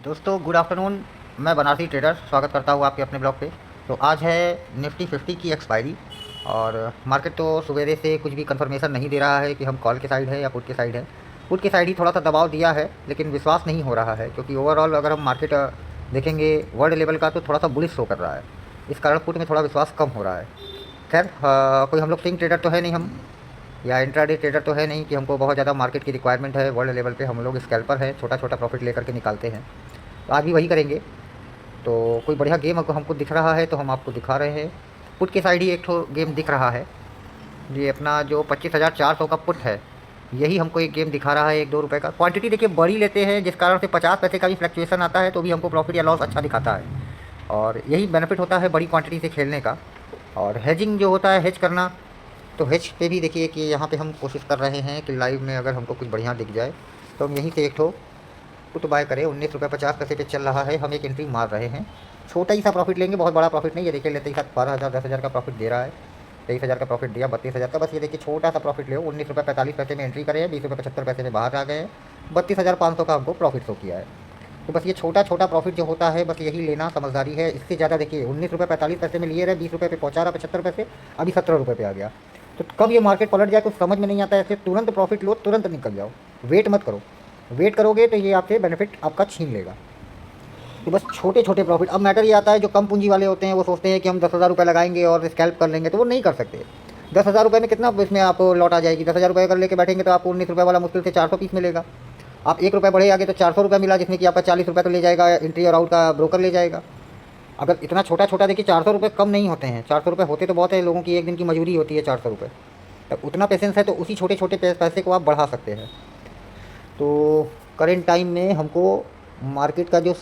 दोस्तों good afternoon. मैं Banarasi trader स्वागत करता हूँ आपके अपने ब्लॉग पे। तो आज है निफ्टी 50 की एक्सपायरी और मार्केट तो सवेरे से कुछ भी कंफर्मेशन नहीं दे रहा है कि हम कॉल के साइड है या पुट के साइड है। पुट के साइड ही थोड़ा सा दबाव दिया है, लेकिन विश्वास नहीं हो रहा है क्योंकि ओवरऑल अगर हम मार्केट देखेंगे वर्ल्ड लेवल का तो थोड़ा सा बुलिश शो कर रहा है। इस कारण पुट में थोड़ा विश्वास कम हो रहा है। खैर कोई हम लोग स्विंग ट्रेडर तो है नहीं हम, या इंट्राडे ट्रेडर तो है नहीं कि हमको बहुत ज़्यादा मार्केट की रिक्वायरमेंट है। वर्ल्ड लेवल पे हम लोग स्कैल्पर है, छोटा छोटा प्रॉफिट लेकर के निकालते हैं। तो आज भी वही करेंगे। तो कोई बढ़िया गेम अगर हमको दिख रहा है तो हम आपको दिखा रहे हैं। पुट के साइड ही एक ठो गेम दिख रहा है। ये अपना जो 25,400 का पुट है, यही हमको एक गेम दिखा रहा है 1-2 रुपये का। क्वांटिटी देखिए बड़ी लेते हैं, जिस कारण से 50 पैसे का भी फ्लक्चुएसन आता है तो भी हमको प्रॉफिट या लॉस अच्छा दिखाता है। और यही बेनिफिट होता है बड़ी क्वांटिटी से खेलने का। और हेजिंग जो होता है, हेज करना, तो हेज पे भी देखिए कि यहाँ पे हम कोशिश कर रहे हैं कि लाइव में अगर हमको कुछ बढ़िया दिख जाए तो हम यहीं से एक ठो पुट बाय करें। 19 रुपये 50 पैसे पे चल रहा है, हम एक एंट्री मार रहे हैं। छोटा ही सा प्रॉफिट लेंगे, बहुत बड़ा प्रॉफिट नहीं। ये देखिए लेते ही साथ 12,000 10,000 का प्रॉफिट दे रहा है। 23,000 का प्रॉफिट दिया, 32,000 का। बस ये देखिए छोटा सा प्रॉफिट ले, 19 रुपये 45 पैसे में एंट्री करे हैं, 20 रुपये 75 पैसे में बाहर आ गए हैं। 32,500 का हमको प्रॉफिट शो किया है। तो बस ये छोटा छोटा प्रॉफिट जो होता है, बस यही लेना समझदारी है। इससे ज़्यादा देखिए 19 रुपये 45 पैसे में लिए रहे, 20 रुपये पे पहुँचा रहा 75 पैसे, अभी 17 रुपये पे आ गया। तो कब ये मार्केट पलट जाए कुछ समझ में नहीं आता है। ऐसे तुरंत प्रॉफिट लो, तुरंत निकल जाओ, वेट मत करो। वेट करोगे तो ये आपसे बेनिफिट आपका छीन लेगा। तो बस छोटे छोटे प्रॉफिट। अब मैटर ये आता है, जो कम पूंजी वाले होते हैं वो सोचते हैं कि हम 10,000 रुपये लगाएंगे और स्कैल्प कर लेंगे, तो वो नहीं कर सकते। 10,000 रुपये में कितना इसमें आपको लौट आ जाएगी। 10,000 रुपये अगर लेके बैठेंगे तो आपको 19 रुपये वाला मुश्किल से 400 पीस मिलेगा। आप 1 रुपये बढ़े आगे तो 400 रुपये मिला, जिसमें कि आपका 40 रुपये तो ले जाएगा एंट्री और आउट का ब्रोकर ले जाएगा। अगर इतना छोटा छोटा देखिए, 400 रुपये कम नहीं होते हैं। 400 रुपये होते तो बहुत है, लोगों की एक दिन की मजदूरी होती है 400 रुपये। तब उतना पेशेंस है तो उसी छोटे छोटे पैसे को आप बढ़ा सकते हैं। तो करेंट टाइम में हमको मार्केट का जो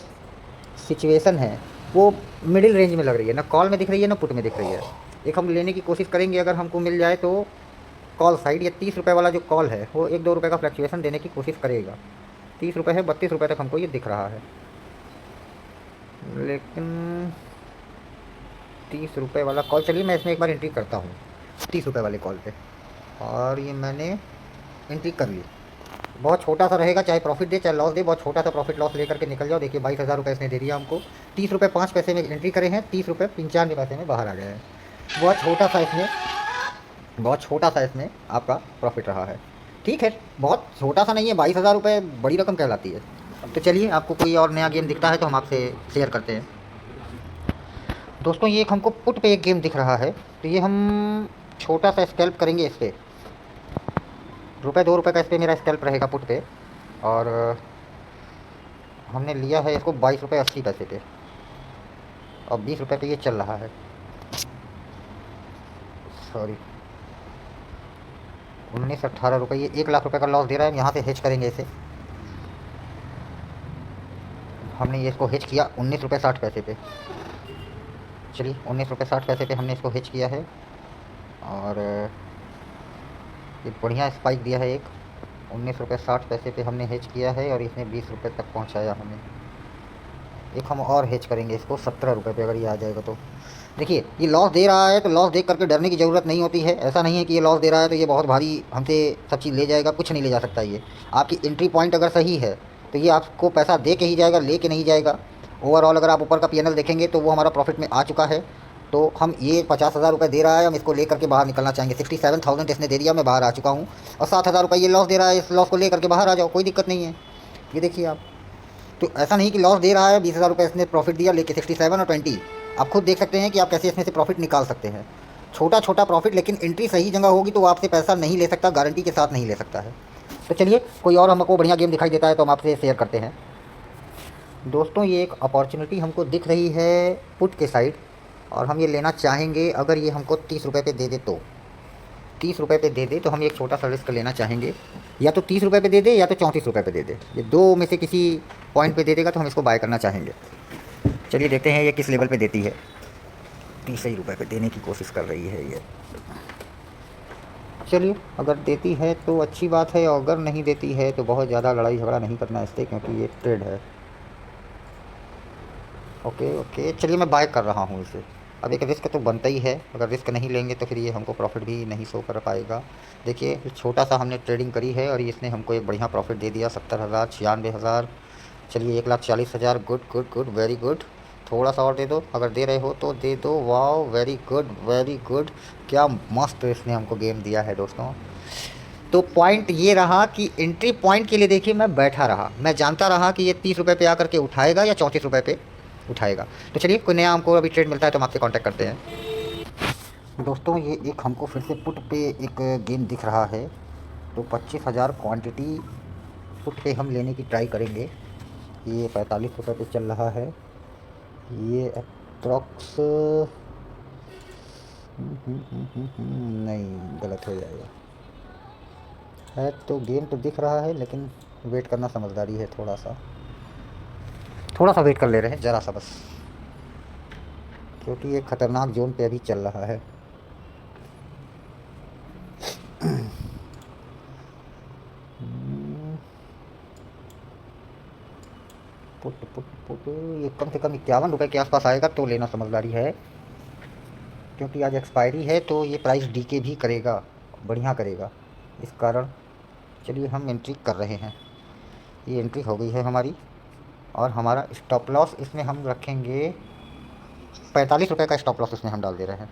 सिचुएशन है वो मिडिल रेंज में लग रही है, ना कॉल में दिख रही है ना पुट में दिख रही है। एक हम लेने की कोशिश करेंगे, अगर हमको मिल जाए तो कॉल साइड। या 30 रुपये वाला जो कॉल है वो 1-2 रुपये का फ्लक्चुएसन देने की कोशिश करेगा। 30 रुपये है, 32 रुपये तक हमको ये दिख रहा है। लेकिन 30 रुपये वाला कॉल, चलिए मैं इसमें एक बार एंट्री करता हूँ 30 रुपये वाले कॉल पे। और ये मैंने एंट्री कर ली। बहुत छोटा सा रहेगा, चाहे प्रॉफिट दे चाहे लॉस दे, बहुत छोटा सा प्रॉफिट लॉस लेकर के निकल जाओ। देखिए 22,000 रुपये इसने दे दिया हमको। 30 रुपये 5 पैसे में एंट्री करे हैं, 30 रुपये 95 पैसे में बाहर आ गए हैं। बहुत छोटा सा इसमें, बहुत छोटा सा इसमें आपका प्रॉफिट रहा है। ठीक है, बहुत छोटा सा नहीं है, 22,000 रुपये बड़ी रकम कहलाती है। तो चलिए आपको कोई और नया गेम दिखता है तो हम आपसे शेयर करते हैं। दोस्तों ये एक हमको पुट पे एक गेम दिख रहा है, तो ये हम छोटा सा स्कैल्प करेंगे इस पर। ₹2 का इस पर मेरा स्कैल्प रहेगा पुट पे। और हमने लिया है इसको 22 रुपये 80 पैसे पे, और 20 रुपये पे ये चल रहा है। सॉरी, 19-18 रुपये। ये 1 लाख रुपये का लॉस दे रहा है। हम यहाँ से हेज करेंगे इसे। हमने ये इसको हेज किया 19 रुपये 60 पैसे पे। चलिए 19 रुपये 60 पैसे पे हमने इसको हेज किया है। और ये बढ़िया स्पाइक दिया है एक। 19 रुपये 60 पैसे पे हमने हेज किया है और इसने 20 रुपये तक पहुँचाया हमें। एक हम और हेज करेंगे इसको 17 रुपये पे, अगर ये आ जाएगा तो। देखिए ये लॉस दे रहा है तो लॉस देख करके डरने की ज़रूरत नहीं होती है। ऐसा नहीं है कि ये लॉस दे रहा है तो ये बहुत भारी हमसे सब चीज़ ले जाएगा, कुछ नहीं ले जा सकता। ये आपकी एंट्री पॉइंट अगर सही है तो ये आपको पैसा दे के ही जाएगा, ले के नहीं जाएगा। ओवरऑल अगर आप ऊपर का पीएनएल देखेंगे तो वो हमारा प्रॉफिट में आ चुका है। तो हम ये 50,000 रुपये दे रहा है, हम इसको ले करके बाहर निकलना चाहेंगे। 67,000 इसने दे दिया, मैं बाहर आ चुका हूँ। और 7,000 रुपये ये लॉस दे रहा है, इस लॉस को ले करके बाहर आ जाओ, कोई दिक्कत नहीं है। ये देखिए आप, तो ऐसा नहीं कि लॉस दे रहा है। 20,000 रुपये इसने प्रॉफिट दिया, लेके 67 और 20। आप खुद देख सकते हैं कि आप कैसे इसमें से प्रॉफिट निकाल सकते हैं। छोटा छोटा प्रॉफिट, लेकिन एंट्री सही जगह होगी तो वो आपसे पैसा नहीं ले सकता, गारंटी के साथ नहीं ले सकता है। तो चलिए कोई और हमको बढ़िया गेम दिखाई देता है तो हम आपसे शेयर करते हैं। दोस्तों ये एक अपॉर्चुनिटी हमको दिख रही है पुट के साइड, और हम ये लेना चाहेंगे। अगर ये हमको 30 रुपये पे दे दे तो, 30 रुपये पे दे दे तो हम एक छोटा सा रिस्क लेना चाहेंगे। या तो 30 रुपये पे दे दे या तो 34 रुपये पे दे दे, ये दो में से किसी पॉइंट पे दे देगा तो हम इसको बाय करना चाहेंगे। चलिए देखते हैं ये किस लेवल पे देती है। 30 रुपये पे देने की कोशिश कर रही है ये। चलिए अगर देती है तो अच्छी बात है, और अगर नहीं देती है तो बहुत ज़्यादा लड़ाई झगड़ा नहीं करना इससे, क्योंकि ये ट्रेड है। ओके ओके, चलिए मैं बाय कर रहा हूँ इसे। अब एक रिस्क तो बनता ही है, अगर रिस्क नहीं लेंगे तो फिर ये हमको प्रॉफिट भी नहीं शो कर पाएगा। देखिए छोटा सा हमने ट्रेडिंग करी है और इसने हमको एक बढ़िया प्रॉफिट दे दिया। 70,000 96,000 चलिए 1,40,000, good good good, very good. थोड़ा सा और दे दो, अगर दे रहे हो तो दे दो। वाह, वेरी गुड वेरी गुड। क्या मस्त इसने हमको गेम दिया है दोस्तों। तो पॉइंट ये रहा कि एंट्री पॉइंट के लिए देखिए मैं बैठा रहा, मैं जानता रहा कि ये 30 रुपये पे आकर के उठाएगा या 34 रुपये पे उठाएगा। तो चलिए कोई नया हमको अभी ट्रेड मिलता है तो हम आपसे कांटेक्ट करते हैं। दोस्तों ये एक हमको फिर से पुट पे एक गेम दिख रहा है, तो 25,000 क्वांटिटी पुट पे हम लेने की ट्राई करेंगे। ये 45 रुपये पे चल रहा है। ये अप्रॉक्स नहीं, गलत हो जाएगा है। तो गेम तो दिख रहा है लेकिन वेट करना समझदारी है। थोड़ा सा वेट कर ले रहे हैं, ज़रा सा बस, क्योंकि ये ख़तरनाक जोन पे अभी चल रहा है। पुट पुट पुट, ये कम से कम 51 रुपये के आसपास आएगा तो लेना समझदारी है, क्योंकि आज एक्सपायरी है तो ये प्राइस डीके भी करेगा, बढ़िया करेगा इस कारण। चलिए हम एंट्री कर रहे हैं। ये एंट्री हो गई है हमारी, और हमारा स्टॉप लॉस इसमें हम रखेंगे 45 रुपये का। स्टॉप लॉस इसमें हम डाल दे रहे हैं।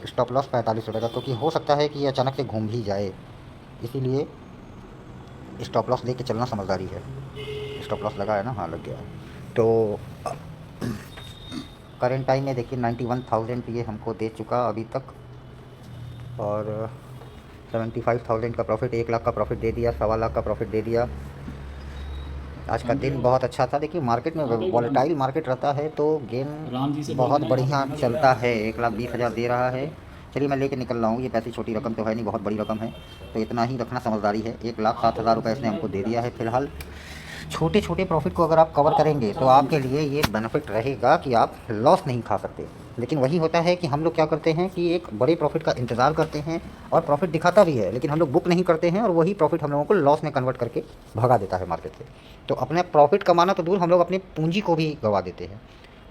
स्टॉप लॉस 45 रुपये का, क्योंकि हो सकता है कि ये अचानक से घूम भी जाए, इसीलिए स्टॉप लॉस दे के चलना समझदारी है। स्टॉप लॉस लगा है ना? हाँ, लग गया है। तो करेंट टाइम में देखिए 91,000 ये हमको दे चुका अभी तक, और 75,000 का प्रॉफिट, 1 लाख का प्रॉफिट दे दिया, 1.25 लाख का प्रॉफिट दे दिया। आज का दिन बहुत अच्छा था। देखिए मार्केट में वॉलेटाइल मार्केट रहता है तो गेम बहुत बढ़िया चलता है। 1,20,000 दे रहा है। चलिए मैं लेके निकल रहा हूँ। ये पैसे छोटी रकम तो है नहीं, बहुत बड़ी रकम है, तो इतना ही रखना समझदारी है। 1,07,000 रुपये इसने हमको दे दिया है फ़िलहाल। छोटे छोटे प्रॉफिट को अगर आप कवर करेंगे तो आपके लिए ये बेनिफिट रहेगा कि आप लॉस नहीं खा सकते। लेकिन वही होता है कि हम लोग क्या करते हैं कि एक बड़े प्रॉफिट का इंतज़ार करते हैं, और प्रॉफिट दिखाता भी है लेकिन हम लोग बुक नहीं करते हैं, और वही प्रॉफिट हम लोगों को लॉस में कन्वर्ट करके भगा देता है मार्केट से। तो अपने प्रॉफिट कमाना तो दूर, हम लोग अपनी पूंजी को भी गंवा देते हैं।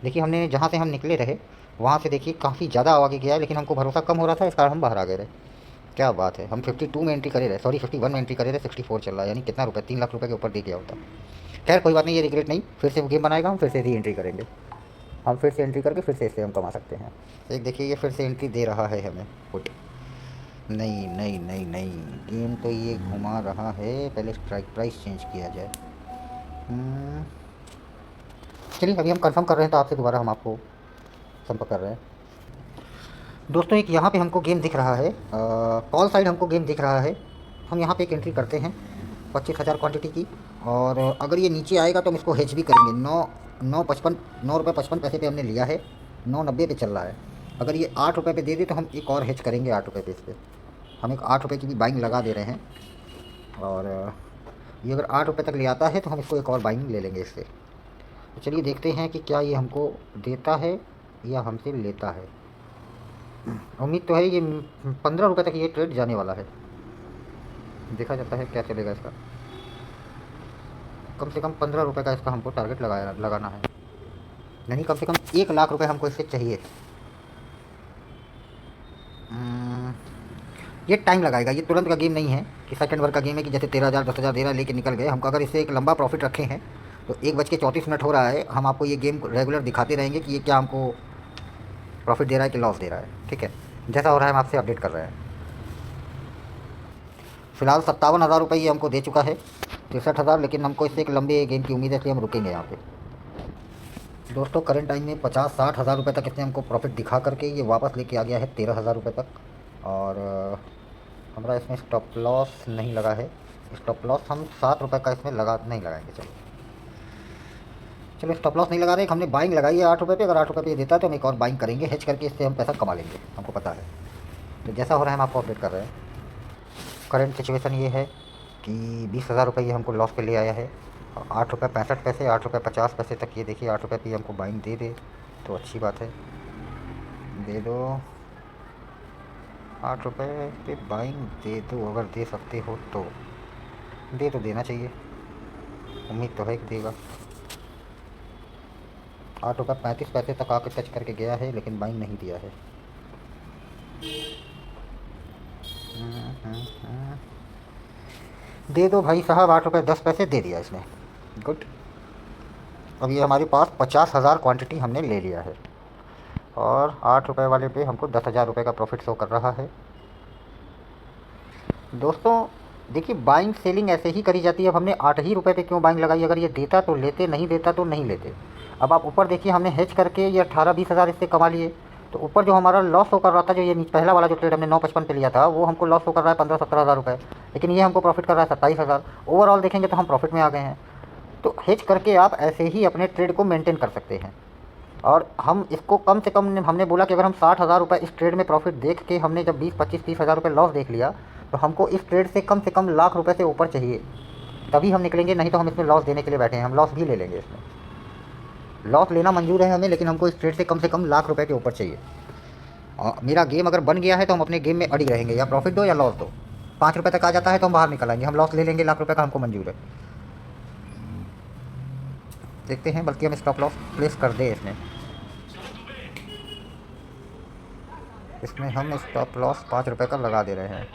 देखिए हमने जहाँ से हम निकले रहे वहाँ से देखिए काफ़ी ज़्यादा आगे गया है, लेकिन हमको भरोसा कम हो रहा था, इस कारण हम बाहर आ गए रहे। क्या बात है, हम 52 में एंट्री करे रहे, सॉरी 51 में एंट्री करे रहे, 64 चल रहा है, यानी कितना रुपये, 3 लाख रुपये के ऊपर दे गया होता। खैर कोई बात नहीं, ये रिग्रेट नहीं, फिर से वो गेम बनाएगा, हम फिर से री एंट्री करेंगे। हम फिर से एंट्री करके फिर से इससे हम कमा सकते हैं। एक देखिए ये फिर से एंट्री दे रहा है हमें पुट। नहीं नहीं नहीं नहीं, गेम तो ये घुमा रहा है, पहले स्ट्राइक प्राइस चेंज किया जाए। चलिए अभी हम कंफर्म कर रहे हैं तो आपसे दोबारा हम आपको संपर्क कर रहे हैं। दोस्तों एक यहाँ पे हमको गेम दिख रहा है, कॉल साइड हमको गेम दिख रहा है। हम यहाँ पे एक एंट्री करते हैं 25,000 क्वांटिटी की, और अगर ये नीचे आएगा तो हम इसको हेज भी करेंगे। 9 रुपये 55 पैसे पे हमने लिया है, 9.90 पे चल रहा है। अगर ये 8 रुपये पे दे दे तो हम एक और हेज करेंगे 8 रुपये पे इस पर। हम एक 8 रुपये की भी बाइंग लगा दे रहे हैं, और ये अगर 8 रुपये तक ले आता है तो हम इसको एक और बाइंग ले लेंगे इससे। तो चलिए देखते हैं कि क्या ये हमको देता है या हमसे लेता है। उम्मीद तो है ये 15 रुपये तक ये ट्रेड जाने वाला है। देखा जाता है क्या चलेगा इसका। कम से कम 15 रुपये का इसका हमको टारगेट लगाना है, नहीं कम से कम 1 लाख रुपये हमको इससे चाहिए। ये टाइम लगाएगा, ये तुरंत का गेम नहीं है कि सेकंड वर्क का गेम है कि जैसे 13,000 10,000 दे रहा है लेके निकल गए। हमको अगर इससे एक लंबा प्रॉफिट रखे हैं तो 1:34 हो रहा है, हम आपको ये गेम रेगुलर दिखाते रहेंगे कि ये क्या हमको प्रॉफिट दे रहा है कि लॉस दे रहा है। ठीक है, जैसा हो रहा है हम आपसे अपडेट कर रहे हैं। फ़िलहाल 57,000 रुपये ये हमको दे चुका है, 63,000, लेकिन हमको इससे एक लंबे गेम की उम्मीद है, इसलिए हम रुकेंगे यहाँ पे। दोस्तों करंट टाइम में 50-60 हज़ार रुपये तक इसने हमको प्रॉफिट दिखा करके ये वापस लेके आ गया है 13,000 रुपये तक। और हमारा इसमें स्टॉप लॉस नहीं लगा है। स्टॉप लॉस हम 7 रुपये का इसमें नहीं लगाएंगे। चलो स्टॉप लॉस नहीं लगा रहे, हमने बाइंग लगाई है 8 रुपये पे। अगर 8 रुपये पे देता है तो हम एक और बाइंग करेंगे, हेज करके इससे हम पैसा कमा लेंगे, हमको पता है। तो जैसा हो रहा है हम आपको अपडेट कर रहे हैं। करंट सिचुएशन ये है कि 20,000 रुपये ये हमको लॉस पे ले आया है। 8 रुपये 65 पैसे, 8 रुपये 50 पैसे तक ये देखिए 8 रुपये पे हमको बाइंग दे दे तो अच्छी बात है। दे दो 8 रुपये पे बाइंग दे दो, अगर दे सकते हो तो दे, तो देना चाहिए, उम्मीद तो है कि देगा। 8 रुपये 35 पैसे तक आके टच करके गया है लेकिन बाइंग नहीं दिया है। दे दो भाई साहब, 8 रुपये 10 पैसे दे दिया इसने, गुड। अब ये हमारे पास 50,000 क्वांटिटी हमने ले लिया है और 8 रुपये वाले पे हमको 10,000 रुपये का प्रॉफिट शो कर रहा है। दोस्तों देखिए, बाइंग सेलिंग ऐसे ही करी जाती है। अब हमने 8 ही रुपये पे क्यों बाइंग लगाई? अगर ये देता तो लेते, नहीं देता तो नहीं लेते। अब आप ऊपर देखिए, हमने हेज करके ये 18-20 हज़ार इससे कमा लिए। तो ऊपर जो हमारा लॉस हो कर रहा था, जो ये पहला वाला जो ट्रेड हमने 9.55 पे लिया था, वो हमको लॉस हो कर रहा है 15-17 हज़ार रुपये, लेकिन ये हमको प्रॉफिट कर रहा है 27 हज़ार। ओवरऑल देखेंगे तो हम प्रॉफिट में आ गए हैं। तो हेज करके आप ऐसे ही अपने ट्रेड को मेंटेन कर सकते हैं। और हम इसको कम से कम, हमने बोला कि अगर हम 60,000 रुपये इस ट्रेड में प्रॉफिट देख के हमने जब 20-25-30 हज़ार रुपये लॉस देख लिया, तो हमको इस ट्रेड से कम लाख रुपए से ऊपर चाहिए, तभी हम निकलेंगे। नहीं तो हम इसमें लॉस देने के लिए बैठे हैं, हम लॉस भी ले लेंगे। इसमें लॉस लेना मंजूर है हमें, लेकिन हमको इस ट्रेड से कम लाख रुपए के ऊपर चाहिए। और मेरा गेम अगर बन गया है तो हम अपने गेम में अड़ी रहेंगे, या प्रॉफिट दो या लॉस दो। 5 रुपये तक आ जाता है तो हम बाहर निकल आएंगे, हम लॉस ले लेंगे, लाख रुपये का हमको मंजूर है। देखते हैं, बल्कि हम स्टॉप लॉस प्लेस कर दें इसमें हम स्टॉप लॉस 5 रुपये का लगा दे रहे हैं।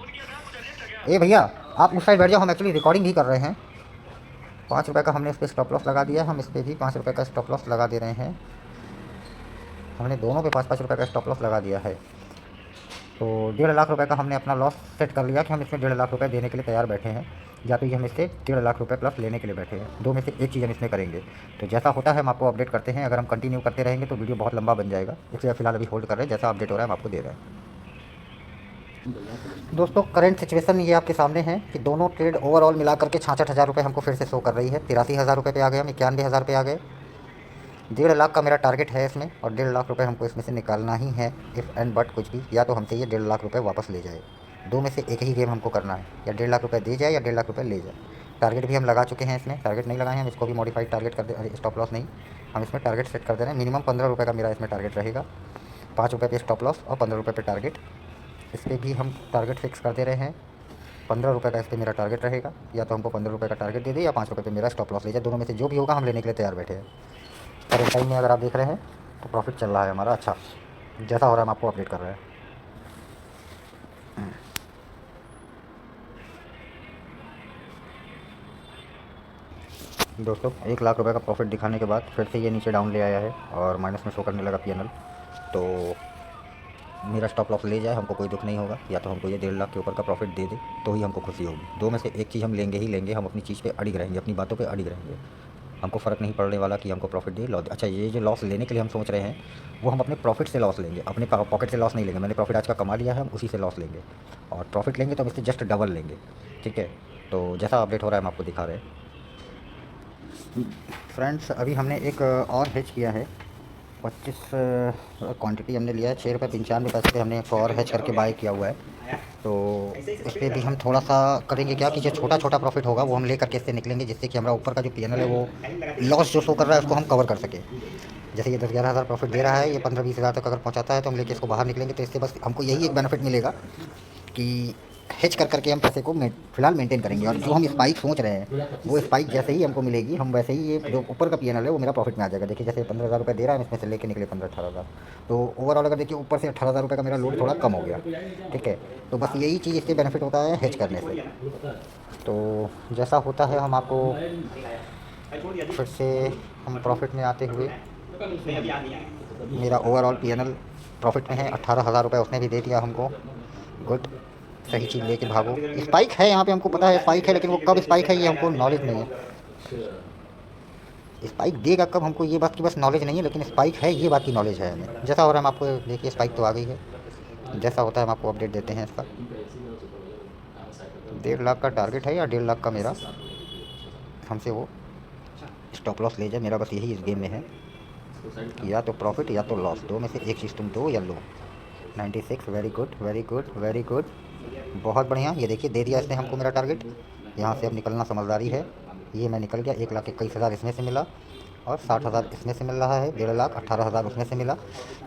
ए भैया, आप उस साइड बैठ जाओ, हम एक्चुअली रिकॉर्डिंग ही कर रहे हैं। 5 रुपये का हमने इस पर स्टॉप लॉस लगा दिया, हम इस पर भी 5 रुपये का स्टॉप लॉस लगा दे रहे हैं। हमने दोनों पे 5-5 रुपये का स्टॉप लॉस लगा दिया है। तो 1.5 लाख रुपये का हमने अपना लॉस सेट कर लिया कि हम इसमें 1.5 लाख रुपये देने के लिए तैयार बैठे हैं, या तो ये हम इससे 1.5 लाख रुपये प्लस लेने के लिए बैठे हैं। दो में से एक चीज़ हम इसमें करेंगे। तो जैसा होता है हम आपको अपडेट करते हैं। अगर हम कंटिन्यू करते रहेंगे तो वीडियो बहुत लंबा बन जाएगा, इसलिए फिलहाल अभी होल्ड कर रहे हैं। जैसा अपडेट हो रहा है हम आपको दे रहे हैं। दोस्तों करंट सिचुएशन ये आपके सामने है कि दोनों ट्रेड ओवरऑल मिला करके 66,000 रुपये हमको फिर से शो कर रही है। 83,000 रुपये पे आ गए हम, 91,000 पे आ गए। 1.5 लाख का मेरा टारगेट है इसमें, और 1.5 लाख रुपये हमको इसमें से निकालना ही है। इफ़ एंड बट कुछ भी, या तो हमसे ये 1.5 लाख रुपये वापस ले जाए। दो में से एक ही गेम हमको करना है, या 1.5 लाख रुपये दे जाए या 1.5 लाख रुपये ले जाए। टारगेट भी हम लगा चुके हैं इसमें, टारगेट नहीं लगाए हैं हम, इसको भी मॉडिफाइड टारगेट कर दे, स्टॉप लॉस नहीं, हम इसमें टारगेट सेट कर दे रहे हैं। मिनिमम 15 रुपये का मेरा इसमें टारगेट रहेगा। 5 रुपये पे स्टॉप लॉस और 15 रुपये पे टारगेट, इस पर भी हम टारगेट फिक्स कर दे रहे हैं। 15 रुपये का इस पर मेरा टारगेट रहेगा, या तो हमको 15 रुपये का टारगेट दे दे या 5 रुपये पे मेरा स्टॉप लॉस ले जाए। दोनों में से जो भी होगा हम लेने के लिए तैयार बैठे हैं। पर इस टाइम में अगर आप देख रहे हैं तो प्रॉफिट चल रहा है हमारा अच्छा, जैसा हो रहा है हम आपको अपडेट कर रहे हैं। दोस्तों 1 लाख रुपए का प्रॉफिट दिखाने के बाद फिर से ये नीचे डाउन ले आया है और माइनस में शो करने लगा पीएनएल। तो मेरा स्टॉप लॉस ले जाए हमको कोई दुख नहीं होगा, या तो हमको ये 1.5 लाख के ऊपर का प्रॉफिट दे दे तो ही हमको खुशी होगी। दो में से एक चीज़ हम लेंगे ही लेंगे, हम अपनी चीज़ पे अड़िग रहेंगे, अपनी बातों पे अड़िग रहेंगे। हमको फ़र्क नहीं पड़ने वाला कि हमको प्रॉफिट दे लॉस। अच्छा, ये जो लॉस लेने के लिए हम सोच रहे हैं वो हम अपने प्रॉफिट से लॉस लेंगे, अपने पॉकेट से लॉस नहीं लेंगे। मैंने प्रॉफिट आज का कमा लिया है, हम उसी से लॉस लेंगे, और प्रॉफिट लेंगे तो हम इससे जस्ट डबल लेंगे। ठीक है, तो जैसा अपडेट हो रहा है हम आपको दिखा रहे हैं। फ्रेंड्स अभी हमने एक और हेज किया है, 25 क्वांटिटी हमने लिया है। 6 रुपये 95 पैसे पे हमने एक और हेज करके बाय किया हुआ है। तो इस पर भी हम थोड़ा सा करेंगे क्या कि जो छोटा छोटा प्रॉफिट होगा वो हम ले करके इससे निकलेंगे, जिससे कि हमारा ऊपर का जो पीएनएल है वो लॉस जो शो कर रहा है उसको हम कवर कर सकें। जैसे ये 10-11 हज़ार प्रॉफिट दे रहा है, ये 15-20 हज़ार तक अगर पहुँचाता है तो हम लेके इसको बाहर निकलेंगे। तो इससे बस हमको यही एक बेनिफिट मिलेगा कि हेज कर करके हम पैसे को फिलहाल मेंटेन करेंगे, और जो हम स्पाइक सोच रहे हैं वो स्पाइक जैसे ही हमको मिलेगी हम वैसे ही ये जो ऊपर का पीएनएल है वो मेरा प्रॉफिट में आ जाएगा। देखिए जैसे 15,000 रुपये दे रहा है, इसमें से लेके निकले 15-18 हज़ार, तो ओवरऑल अगर देखिए ऊपर से 18,000 रुपये का मेरा लोड थोड़ा कम हो गया। ठीक है, तो बस यही चीज़ इससे बेनिफिट होता है हेज करने से। तो जैसा होता है हम आपको फिर से हम प्रॉफिट में आते हुए, मेरा ओवरऑल पीएनएल प्रॉफिट में है। 18,000 रुपये उसने भी दे दिया हमको। गुड, सही चीज़ लेके भागो। स्पाइक है यहाँ पे, हमको पता है स्पाइक है, लेकिन वो कब स्पाइक है ये हमको नॉलेज नहीं है। स्पाइक देगा कब हमको ये बात की बस नॉलेज नहीं है, लेकिन स्पाइक है ये बात की नॉलेज है हमें। जैसा हो रहा है हम आपको देखिए, स्पाइक तो आ गई है। जैसा होता है हम आपको अपडेट देते हैं इसका। 1.5 लाख का टारगेट है, या 1.5 लाख का मेरा हमसे वो स्टॉप लॉस ले जाए। मेरा बस यही इस गेम में है, या तो प्रॉफिट या तो लॉस, दो में से एक चीज़ तुम दो या लो। 96, very good very good very good, बहुत बढ़िया। ये देखिए दे दिया इसने हमको मेरा टारगेट। यहाँ से अब निकलना समझदारी है। ये मैं निकल गया। 1,21,000 इसमें से मिला और 60,000 इसमें से मिल रहा है। 1.5 लाख 18,000 उसमें से मिला।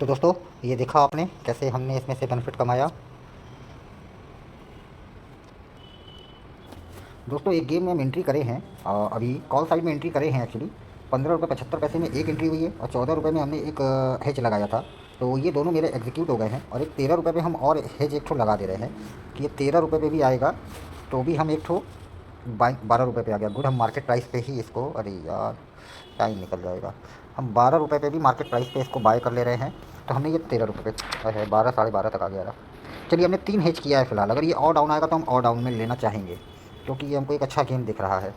तो दोस्तों ये देखा आपने कैसे हमने इसमें से बेनिफिट कमाया। दोस्तों एक गेम में हम एंट्री करे हैं, अभी कॉल साइड में एंट्री करे हैं एक्चुअली। 15 रुपये 75 पैसे में एक एंट्री हुई है, और 14 रुपये में हमने एक हेज लगाया था। तो ये दोनों मेरे एग्जीक्यूट हो गए हैं, और एक 13 रुपये पे हम और हेज एक ठो लगा दे रहे हैं कि ये 13 रुपये पे भी आएगा तो भी हम एक ठो 12 रुपये पे आ गया। गुड, हम मार्केट प्राइस पे ही इसको, अरे यार टाइम निकल जाएगा। हम 12 रुपये पे भी मार्केट प्राइस पे इसको बाय कर ले रहे हैं, तो हमने ये 13 रुपये पे है, 12 साढ़े 12 तक आ गया था। चलिए हमने 3 हेज किया है फिलहाल, अगर ये और डाउन आएगा तो हम और डाउन में लेना चाहेंगे, क्योंकि ये हमको एक अच्छा गेम दिख रहा है।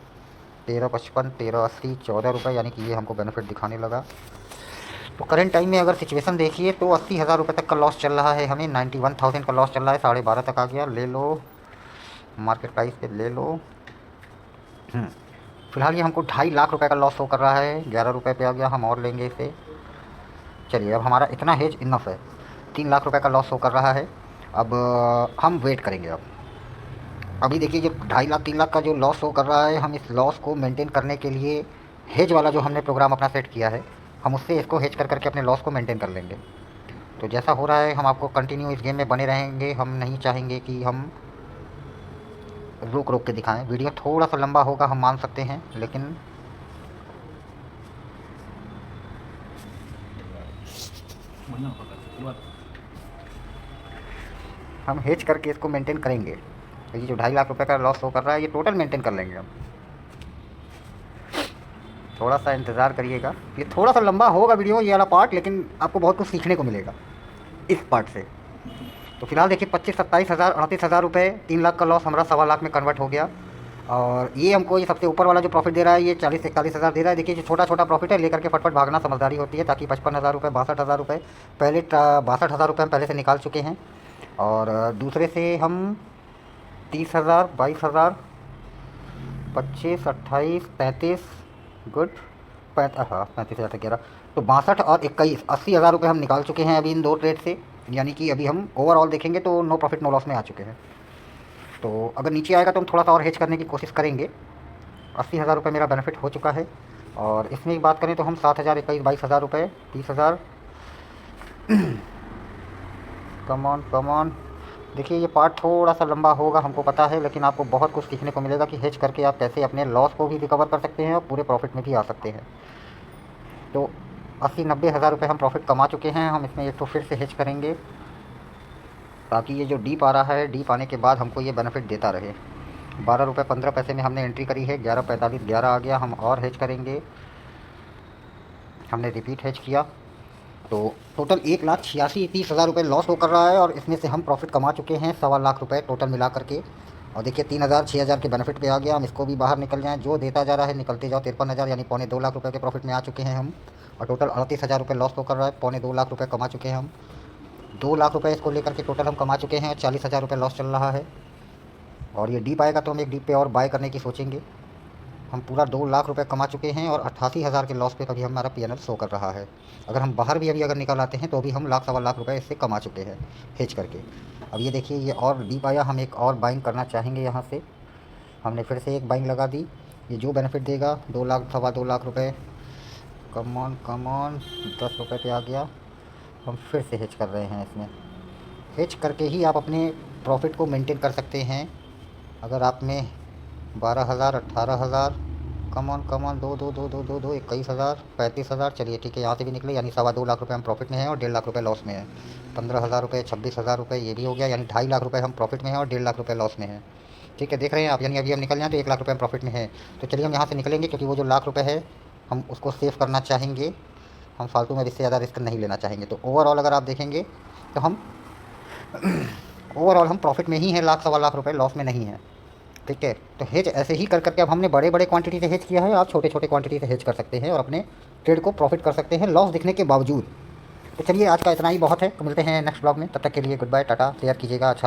13.55, 13.80, 14 रुपये, यानी कि ये हमको बेनिफिट दिखाने लगा। तो करंट टाइम में अगर सिचुएशन देखिए तो 80,000 रुपये तक का लॉस चल रहा है हमें, 91,000 का लॉस चल रहा है, 12:30 तक आ गया। ले लो मार्केट प्राइस पे, ले लो। फिलहाल ये हमको 2.5 लाख रुपए का लॉस हो कर रहा है, 11 रुपये पे आ गया, हम और लेंगे इसे। चलिए अब हमारा इतना हेज इनफ है, 3 लाख रुपए का लॉस हो कर रहा है। अब हम वेट करेंगे। अब अभी देखिए जो 2.5 लाख 3 लाख का जो लॉस हो कर रहा है, हम इस लॉस को मेंटेन करने के लिए हेज वाला जो हमने प्रोग्राम अपना सेट किया है, हम उससे इसको हेज कर करके अपने लॉस को मेंटेन कर लेंगे। तो जैसा हो रहा है हम आपको कंटिन्यू इस गेम में बने रहेंगे, हम नहीं चाहेंगे कि हम रुक रुक के दिखाएं। वीडियो थोड़ा सा लंबा होगा हम मान सकते हैं, लेकिन हम हेज करके इसको मेंटेन करेंगे। तो ये जो 2.5 लाख रुपए का लॉस हो कर रहा है, ये टोटल मेंटेन कर लेंगे हम। थोड़ा सा इंतज़ार करिएगा, ये थोड़ा सा लंबा होगा वीडियो ये वाला पार्ट, लेकिन आपको बहुत कुछ सीखने को मिलेगा इस पार्ट से। तो फिलहाल देखिए 25, 27 हज़ार, 38 हज़ार रुपये, 3 लाख का लॉस हमारा 1.25 लाख में कन्वर्ट हो गया। और ये हमको ये सबसे ऊपर वाला जो प्रॉफिट दे रहा है, ये 40 से 41 हज़ार दे रहा है। देखिए जो छोटा छोटा प्रॉफिट है लेकर के फटफट भागना समझदारी होती है, ताकि 55 हज़ार रुपये, 62 हज़ार रुपये, पहले 62 हज़ार रुपये हम पहले से निकाल चुके हैं। और दूसरे से हम 30 हज़ार, 22 हज़ार, 25, 28, 35, गुड, 35 हज़ार 11, तो 62 और 21, 80 हज़ार रुपये हम निकाल चुके हैं अभी इन 2 ट्रेड से। यानी कि अभी हम ओवरऑल देखेंगे तो नो प्रॉफिट नो लॉस में आ चुके हैं। तो अगर नीचे आएगा तो हम थोड़ा सा और हेज करने की कोशिश करेंगे। 80 हज़ार रुपये मेरा बेनिफिट हो चुका है। और इसमें एक बात करें तो हम 7 हज़ार, 21, 22 हज़ार रुपये, 30 हज़ार, कम ऑन। देखिए ये पार्ट थोड़ा सा लंबा होगा हमको पता है, लेकिन आपको बहुत कुछ सीखने को मिलेगा कि हेज करके आप कैसे अपने लॉस को भी रिकवर कर सकते हैं और पूरे प्रॉफिट में भी आ सकते हैं। तो 80-90 हज़ार रुपये हम प्रॉफिट कमा चुके हैं, हम इसमें एक तो फिर से हेज करेंगे, ताकि ये जो डीप आ रहा है, डीप आने के बाद हमको ये बेनिफिट देता रहे। 12 रुपये 15 पैसे में हमने एंट्री करी है, 11.45, 11 आ गया, हम और हेज करेंगे। हमने रिपीट हेज किया, तो टोटल 1,86,30 हज़ार रुपये लॉस हो कर रहा है, और इसमें से हम प्रॉफिट कमा चुके हैं 1.25 लाख रुपये टोटल मिला करके। और देखिए 3,000, 6,000 के बेनिफिट पे आ गया, हम इसको भी बाहर निकल जाएँ, जो देता जा रहा है निकलते जाओ। 53 हज़ार यानी 2.25 लाख रुपये के प्रॉफिट में आ चुके हैं हम। और टोटल 38 हज़ार रुपये लॉस हो कर रहा है, 2.25 लाख रुपये कमा चुके हैं हम। 2 लाख रुपये इसको लेकर के टोटल हम कमा चुके हैं, और 40 हज़ार रुपये लॉस चल रहा है। और ये डीप आएगा तो हम एक डीप पे और बाय करने की सोचेंगे। हम पूरा 2 लाख रुपए कमा चुके हैं, और 88 हज़ार के लॉस पे अभी हमारा पीएनएल शो कर रहा है। अगर हम बाहर भी अभी अगर निकल आते हैं तो अभी हम लाख 1.25 लाख रुपए इससे कमा चुके हैं हेज करके। अब ये देखिए ये और डीप आया, हम एक और बाइंग करना चाहेंगे यहाँ से। हमने फिर से एक बाइंग लगा दी, ये जो बेनिफिट देगा 2 लाख 2.25 लाख रुपये, कम ऑन 10 रुपये पे आ गया। हम फिर से हेज कर रहे हैं इसमें। हेज करके ही आप अपने प्रॉफिट को मेंटेन कर सकते हैं। अगर आप में 12,000, 18,000, कम ऑन 2, 21 हज़ार, 35 हज़ार, चलिए ठीक है, यहाँ से भी निकले, यानी 2.25 लाख रुपए हम प्रॉफिट में हैं और 1.5 लाख रुपए लॉस में है। 15 हज़ार रुपये, 26 हज़ार रुपये, ये भी हो गया, यानी 2.5 लाख रुपए हम प्रॉफिट में हैं और 1.5 लाख रुपए लॉस में है। ठीक है, देख रहे हैं आप, यानी अभी हम निकल जाएँ तो 1 लाख रुपये हम प्रॉफिट में हैं। तो चलिए हम यहाँ से निकलेंगे, क्योंकि वो जो लाख रुपये है हम उसको सेव करना चाहेंगे, हम फालतू में इससे ज़्यादा रिस्क नहीं लेना चाहेंगे। तो ओवरऑल अगर आप देखेंगे तो हम ओवरऑल हम प्रॉफिट में ही हैं, लाख 1.25 लाख रुपये लॉस में नहीं है। ठीक है, तो हेज ऐसे ही कर करके अब हमने बड़े बड़े क्वांटिटी से हेज किया है, आप छोटे छोटे क्वांटिटी से हेज कर सकते हैं और अपने ट्रेड को प्रॉफिट कर सकते हैं लॉस दिखने के बावजूद। तो चलिए आज का इतना ही बहुत है, तो मिलते हैं नेक्स्ट ब्लॉग में, तब तक के लिए गुड बाय, टाटा। शेयर कीजिएगा, अच्छा लगे